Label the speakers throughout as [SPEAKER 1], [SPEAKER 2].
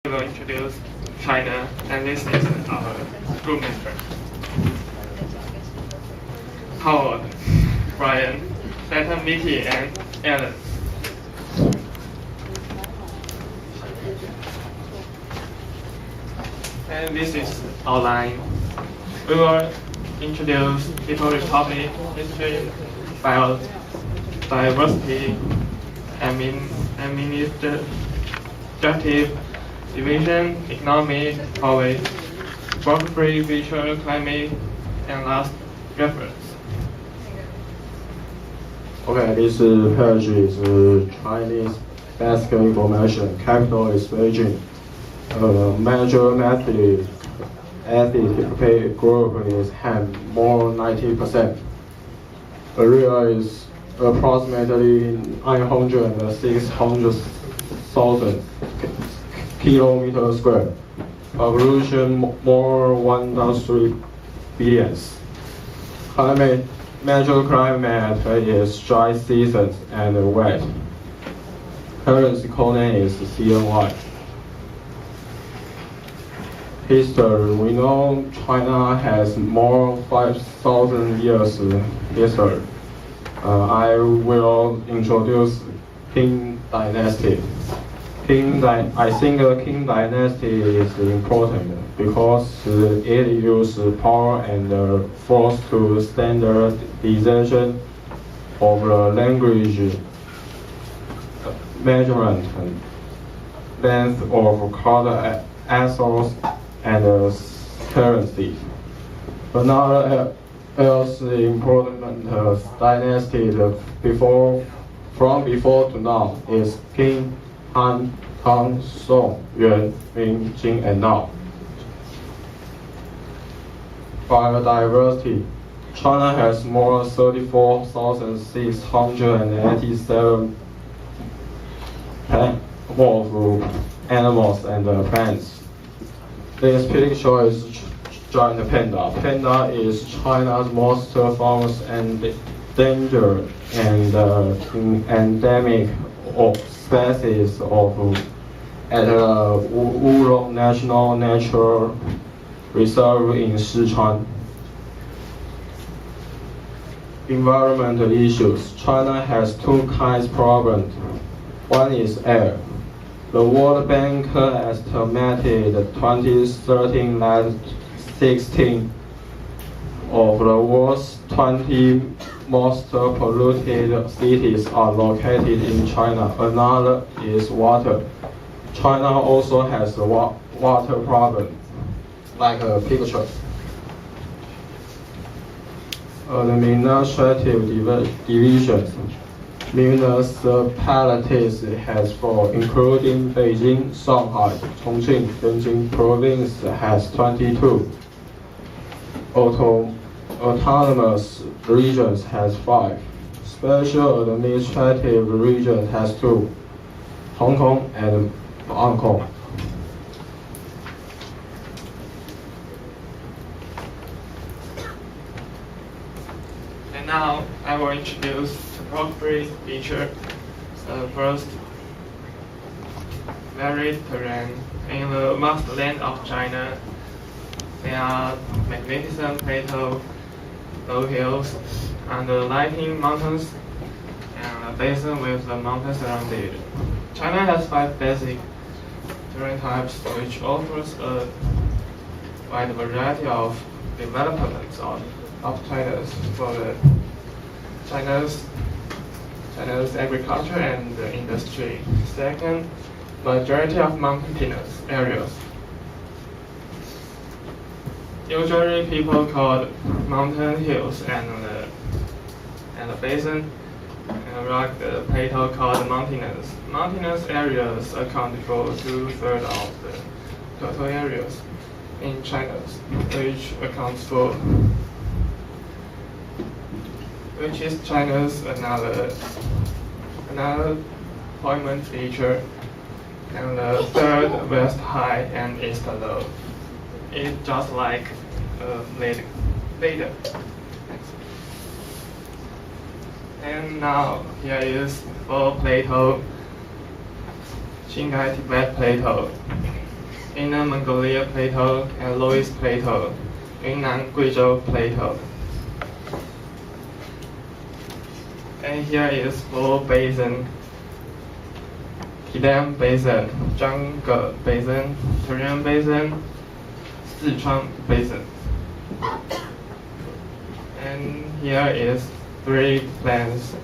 [SPEAKER 1] We will introduce China, and this is our group member. Howard, Brian, Nathan, Vicky, and Alan. And this is our line. We will introduce People's Republic, history, diversity, administrative division, economy, poverty, work-free future, climate, and last reference.
[SPEAKER 2] Okay, this page is Chinese basic information. Capital is Beijing. Major ethnic group is Han, more 90%. Area is approximately 900,000 kilometers square. Population more 1.3 billions. Climate, major climate is dry seasons and wet. Currency code is CNY. History, we know China has more 5,000 years history. I will introduce Qing Dynasty. I think Qing Dynasty is important because it uses power and force to standardization of the language, measurement, length of card answers, and currency. Another else important dynasty from before to now is Qing, Han, Tang, Song, Yuan, Ming, Jin, and now. Biodiversity. China has more 34,687 of animals and plants. This picture is giant panda. Panda is China's most famous and endangered and endemic species at Wulong National Natural Reserve in Sichuan. Environmental issues. China has two kinds of problems. One is air. The World Bank estimated 2013 that 16 of the world's 20 most polluted cities are located in China. Another is water. China also has a water problem, like a picture. Administrative divisions. Municipalities has 4, including Beijing, Shanghai, Chongqing, Tianjin. Province has 22. Autonomous regions has 5. Special administrative region has 2. Hong Kong and Hong Kong.
[SPEAKER 1] And now I will introduce topography feature. First, varied terrain. In the vast land of China, there are magnificent plateaux, low hills, and lighting mountains, and a basin with the mountains surrounded. China has 5 basic terrain types, which offers a wide variety of developments opportunities for the China's agriculture and industry. Second, majority of mountainous areas. Usually people call mountain hills and the basin and rock the plateau called mountainous. Mountainous areas account for 2/3 of the total areas in China, which is China's another employment feature, and the third west high and east low. It's just like later. And now here is for Plato, Qinghai Tibet Plateau. Inner Mongolia Plateau and Loess Plateau, Yunnan Guizhou Plateau. And here is Bo Basin, Qidam Basin, Zhangge Basin, Tarim Basin, Sichuan Basin. And here is 3 plains: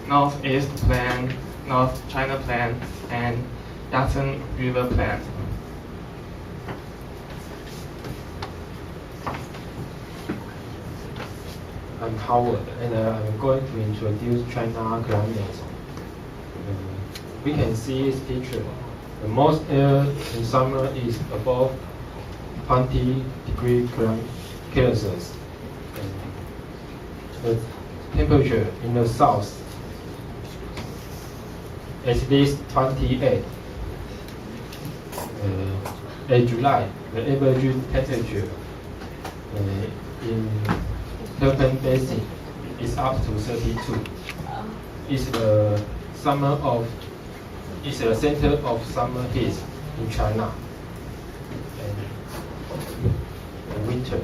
[SPEAKER 1] Northeast Plain, North China Plain, and Yangtze River Plain.
[SPEAKER 3] I'm Howard, and I'm going to introduce China climate. We can see this picture. The most air in summer is above 20 degrees Celsius. The temperature in the south at least 28. In July, the average temperature in Turpan Basin is up to 32. It's the center of summer heat in China and winter.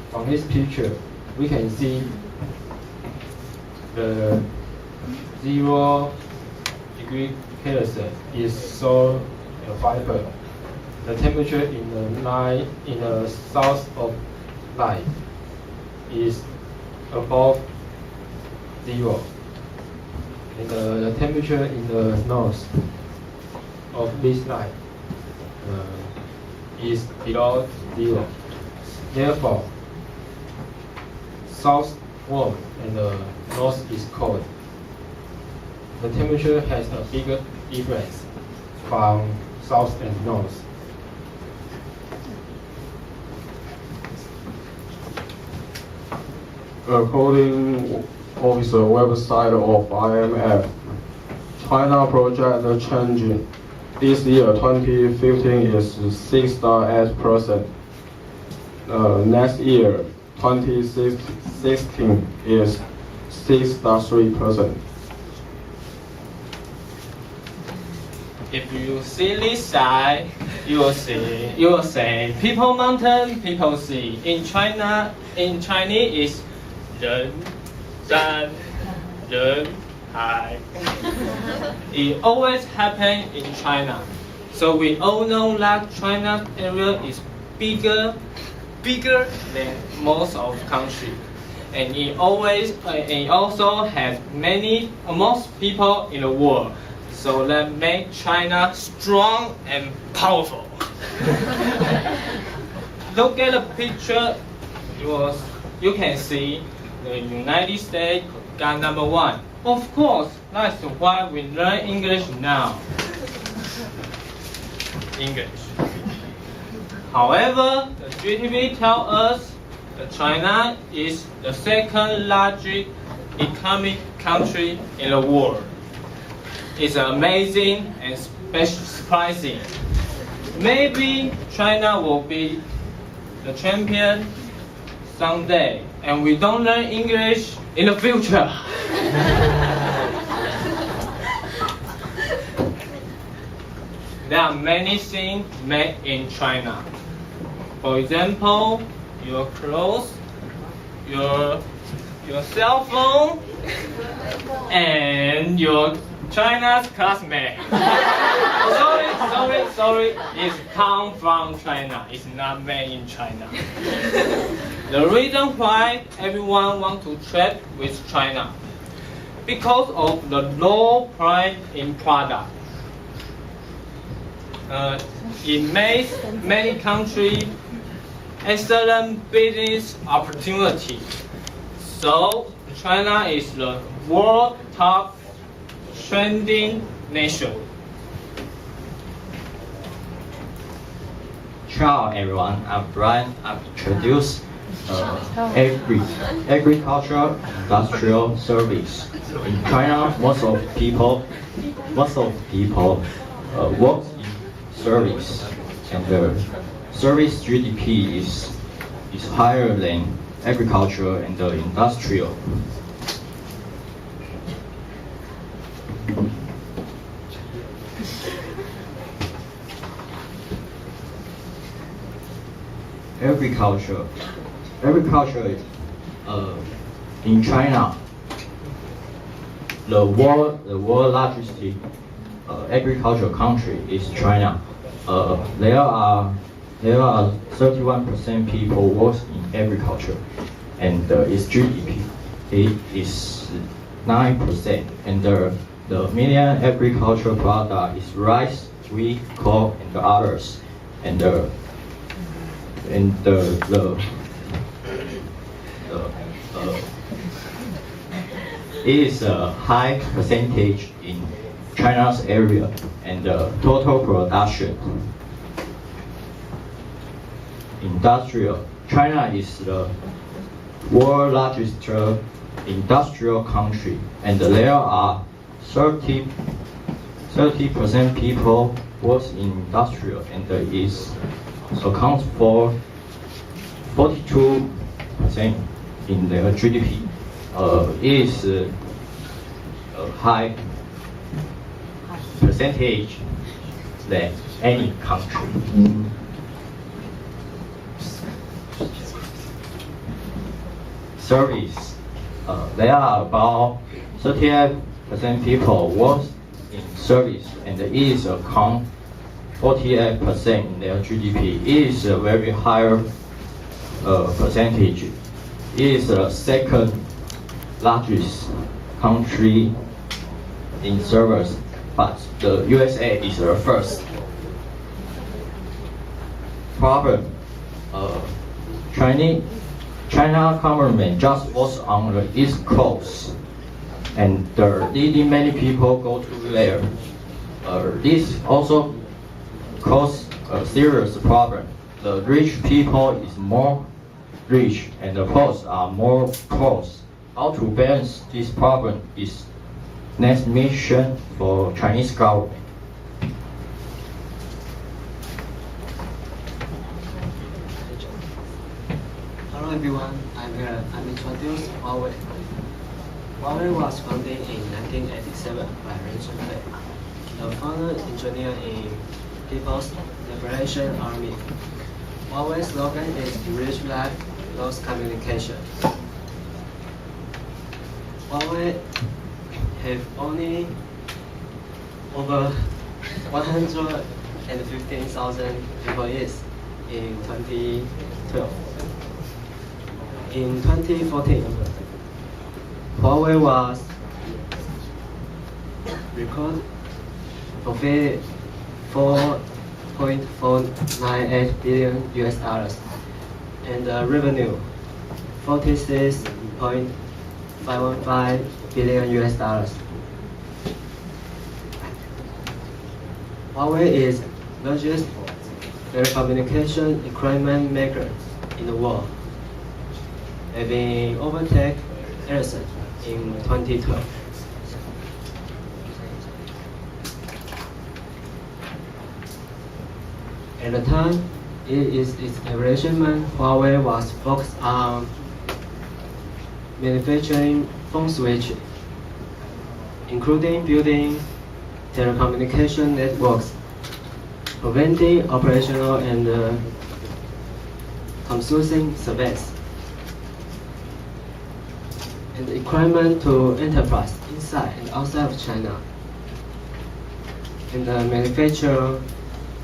[SPEAKER 3] From this picture, we can see the 0 degree Celsius is so fiber. The temperature in the south of line is above 0. And the temperature in the north of this line is below 0. Therefore, south warm and the north is cold. The temperature has a bigger difference from south and north.
[SPEAKER 2] According of the website of IMF, China project changing. This year, 2015 is 6.8%. Next year, 2016 is 6.3%.
[SPEAKER 4] If you see this side, you will say people mountain, people sea. In Chinese is 人山人海. It always happens in China. So we all know that China area is bigger than most of country. And it also has most people in the world. So that make China strong and powerful. Look at the picture. You can see the United States got #1. Of course, that's why we learn English now. English. However, the GTV tells us that China is the second largest economic country in the world. It's amazing and surprising. Maybe China will be the champion someday, and we don't learn English in the future. There are many things made in China. For example, your clothes, your cell phone, and your China's classmate. Sorry. It's come from China. It's not made in China. The reason why everyone wants to trade with China, because of the low price in product. It makes many countries excellent business opportunity. So China is the world top trending nation.
[SPEAKER 5] Ciao everyone, I'm Brian. I've introduced agricultural industrial service. In China, most of people work in service, and the service GDP is higher than agriculture and the industrial. agriculture. Agriculture in China, the world largest agricultural country is China. There are 31% people work in agriculture, and its GDP is 9%. And the median agricultural product is rice, wheat, corn, and the others. And it is a high percentage in China's area and the total production. Industrial. China is the world's largest industrial country, and there are 30% people work in industrial, and it accounts for 42% in their GDP. It is a high percentage than any country. Service. There are about 38% people work in service, and it is account 48% in their GDP. It is a very higher percentage. It is the second largest country in service, but the USA is the first. Problem. China government just was on the East Coast, and leading many people go to there. This also cause a serious problem. The rich people is more rich, and the poor are more poor. How to balance this problem is next mission for Chinese government.
[SPEAKER 6] Hello everyone, I'm introduced Huawei. Huawei was founded in 1987 by Ren Zhengfei, the founder engineer in People's Liberation Army. Huawei's slogan is "Rich Life, Lost Communication." Huawei have only over 115,000 employees in 2012. In 2014, Huawei was recorded profit $4.498 billion and revenue $46.515 billion. Huawei is the largest telecommunication equipment maker in the world, having overtaken Ericsson in 2012. At the time, it is its establishment, Huawei was focused on manufacturing phone switches, including building telecommunication networks, preventing operational and consulting service, and equipment to enterprise inside and outside of China, and manufacture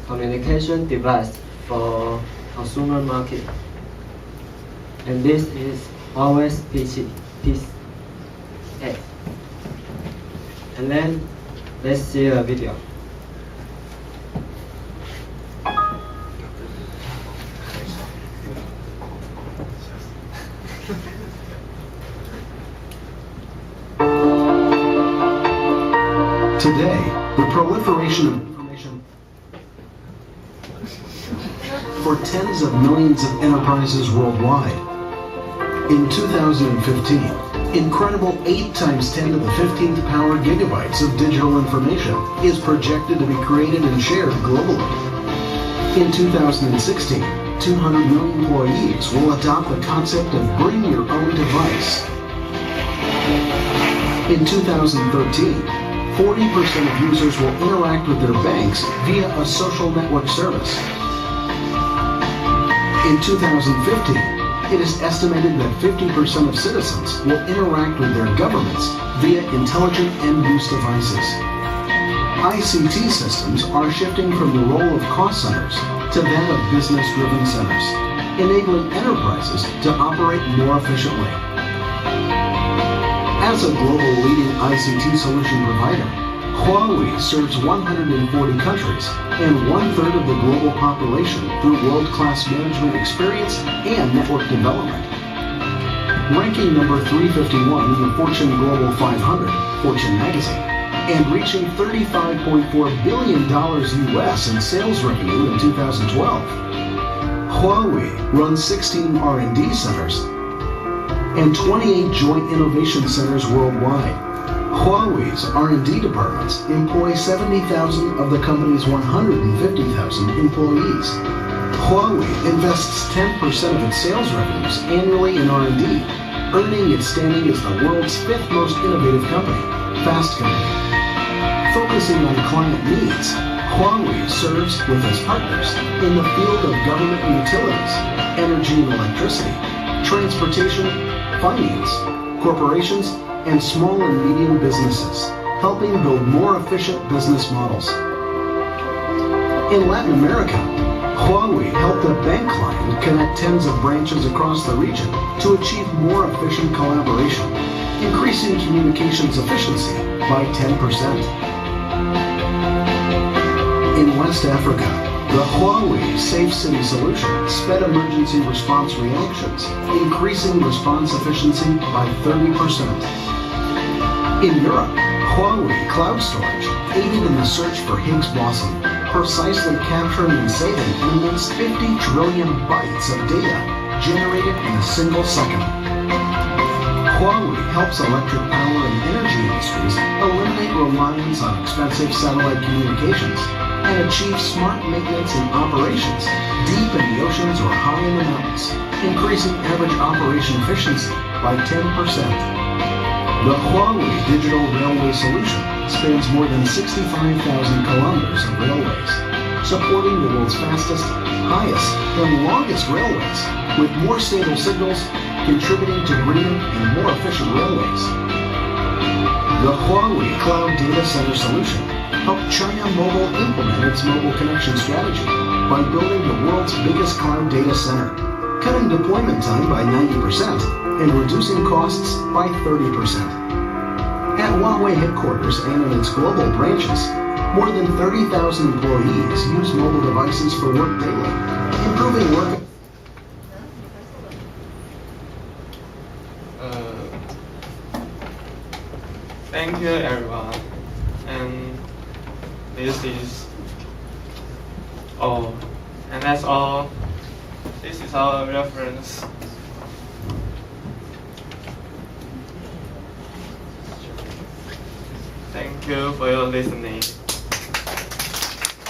[SPEAKER 6] communication device for consumer market. And this is Huawei's PC. And then let's see a video.
[SPEAKER 7] Today, the proliferation of information for tens of millions of enterprises worldwide. In 2015, incredible 8 times 10 to the 15th power gigabytes of digital information is projected to be created and shared globally. In 2016, 200 million employees will adopt the concept of bring your own device. In 2013, 40% of users will interact with their banks via a social network service. In In 2015, it is estimated that 50% of citizens will interact with their governments via intelligent end-use devices. ICT systems are shifting from the role of cost centers to that of business-driven centers, enabling enterprises to operate more efficiently. As a global leading ICT solution provider, Huawei serves 140 countries and 1/3 of the global population through world-class management experience and network development. Ranking number 351 in the Fortune Global 500, Fortune magazine, and reaching $35.4 billion US in sales revenue in 2012. Huawei runs 16 R&D centers and 28 joint innovation centers worldwide. Huawei's R&D departments employ 70,000 of the company's 150,000 employees. Huawei invests 10% of its sales revenues annually in R&D, earning its standing as the world's 5th most innovative company, Fast Company. Focusing on client needs, Huawei serves with its partners in the field of government and utilities, energy and electricity, transportation, finance, corporations, and small and medium businesses, helping build more efficient business models. In Latin America, Huawei helped a bank client connect tens of branches across the region to achieve more efficient collaboration, increasing communications efficiency by 10%. In West Africa, the Huawei Safe City solution sped emergency response reactions, increasing response efficiency by 30%. In Europe, Huawei Cloud Storage aided in the search for Higgs boson, precisely capturing and saving an immense 50 trillion bytes of data generated in a single second. Huawei helps electric power and energy industries eliminate reliance on expensive satellite communications and achieve smart maintenance and operations deep in the oceans or high in the mountains, increasing average operation efficiency by 10%. The Huawei Digital Railway Solution spans more than 65,000 kilometers of railways, supporting the world's fastest, highest, and longest railways, with more stable signals, contributing to greener and more efficient railways. The Huawei Cloud Data Center Solution helped China Mobile implement its mobile connection strategy by building the world's biggest cloud data center, cutting deployment time by 90% and reducing costs by 30%. At Huawei headquarters and in its global branches, more than 30,000 employees use mobile devices for work daily, improving work.
[SPEAKER 1] Thank you, everyone. And this is all. And that's all. This is our reference. Thank you for your listening.